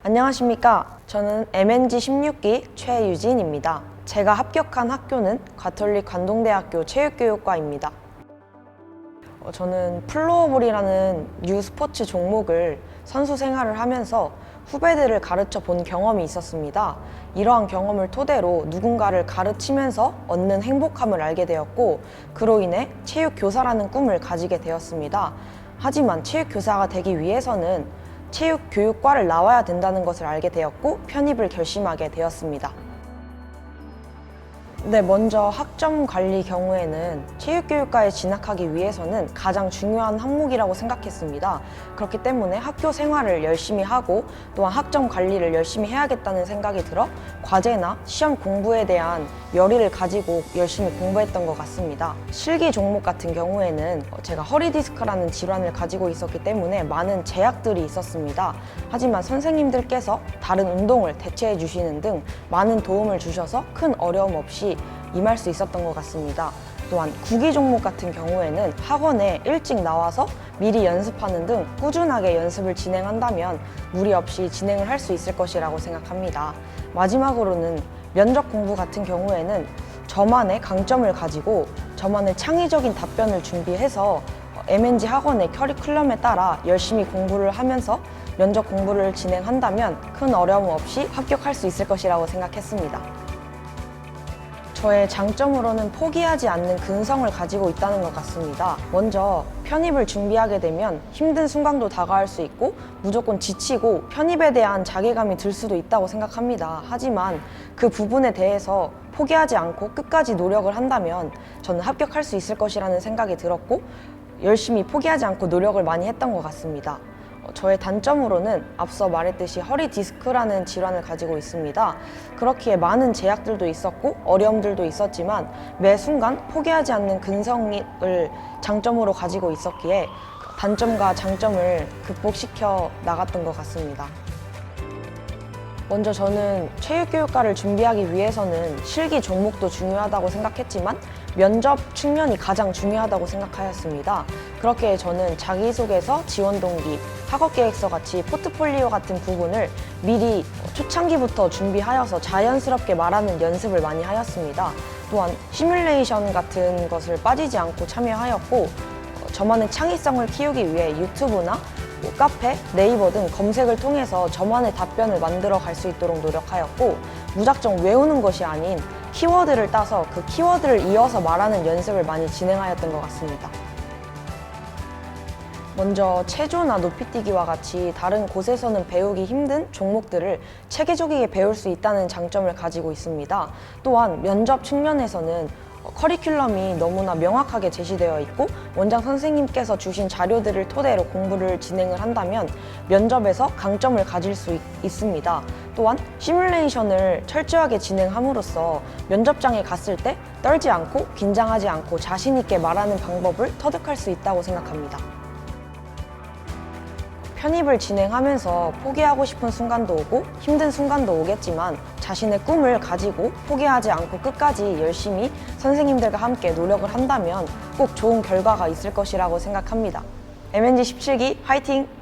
안녕하십니까. 저는 MNG 16기 최유진입니다. 제가 합격한 학교는 가톨릭 관동대학교 체육교육과입니다. 저는 플로어볼이라는 유스포츠 종목을 선수 생활을 하면서 후배들을 가르쳐 본 경험이 있었습니다. 이러한 경험을 토대로 누군가를 가르치면서 얻는 행복함을 알게 되었고, 그로 인해 체육교사라는 꿈을 가지게 되었습니다. 하지만 체육교사가 되기 위해서는 체육교육과를 나와야 된다는 것을 알게 되었고 편입을 결심하게 되었습니다. 먼저 학점 관리 경우에는 체육교육과에 진학하기 위해서는 가장 중요한 항목이라고 생각했습니다. 그렇기 때문에 학교 생활을 열심히 하고 또한 학점 관리를 열심히 해야겠다는 생각이 들어 과제나 시험 공부에 대한 열의를 가지고 열심히 공부했던 것 같습니다. 실기 종목 같은 경우에는 제가 허리 디스크라는 질환을 가지고 있었기 때문에 많은 제약들이 있었습니다. 하지만 선생님들께서 다른 운동을 대체해 주시는 등 많은 도움을 주셔서 큰 어려움 없이 임할 수 있었던 것 같습니다. 또한 구기 종목 같은 경우에는 학원에 일찍 나와서 미리 연습하는 등 꾸준하게 연습을 진행한다면 무리 없이 진행을 할 수 있을 것이라고 생각합니다. 마지막으로는 면접 공부 같은 경우에는 저만의 강점을 가지고 저만의 창의적인 답변을 준비해서 MNG 학원의 커리큘럼에 따라 열심히 공부를 하면서 면접 공부를 진행한다면 큰 어려움 없이 합격할 수 있을 것이라고 생각했습니다. 저의 장점으로는 포기하지 않는 근성을 가지고 있다는 것 같습니다. 먼저 편입을 준비하게 되면 힘든 순간도 다가올 수 있고 무조건 지치고 편입에 대한 자괴감이 들 수도 있다고 생각합니다. 하지만 그 부분에 대해서 포기하지 않고 끝까지 노력을 한다면 저는 합격할 수 있을 것이라는 생각이 들었고 열심히 포기하지 않고 노력을 많이 했던 것 같습니다. 저의 단점으로는 앞서 말했듯이 허리 디스크라는 질환을 가지고 있습니다. 그렇기에 많은 제약들도 있었고 어려움들도 있었지만 매 순간 포기하지 않는 근성을 장점으로 가지고 있었기에 단점과 장점을 극복시켜 나갔던 것 같습니다. 먼저 저는 체육교육과를 준비하기 위해서는 실기 종목도 중요하다고 생각했지만 면접 측면이 가장 중요하다고 생각하였습니다. 그렇게 저는 자기소개서, 지원동기, 학업계획서 같이 포트폴리오 같은 부분을 미리 초창기부터 준비하여서 자연스럽게 말하는 연습을 많이 하였습니다. 또한 시뮬레이션 같은 것을 빠지지 않고 참여하였고 저만의 창의성을 키우기 위해 유튜브나 카페, 네이버 등 검색을 통해서 저만의 답변을 만들어 갈 수 있도록 노력하였고 무작정 외우는 것이 아닌 키워드를 따서 그 키워드를 이어서 말하는 연습을 많이 진행하였던 것 같습니다. 먼저 체조나 높이뛰기와 같이 다른 곳에서는 배우기 힘든 종목들을 체계적이게 배울 수 있다는 장점을 가지고 있습니다. 또한 면접 측면에서는 커리큘럼이 너무나 명확하게 제시되어 있고 원장 선생님께서 주신 자료들을 토대로 공부를 진행을 한다면 면접에서 강점을 가질 수 있습니다. 또한 시뮬레이션을 철저하게 진행함으로써 면접장에 갔을 때 떨지 않고 긴장하지 않고 자신 있게 말하는 방법을 터득할 수 있다고 생각합니다. 편입을 진행하면서 포기하고 싶은 순간도 오고 힘든 순간도 오겠지만 자신의 꿈을 가지고 포기하지 않고 끝까지 열심히 선생님들과 함께 노력을 한다면 꼭 좋은 결과가 있을 것이라고 생각합니다. MNG 17기 화이팅!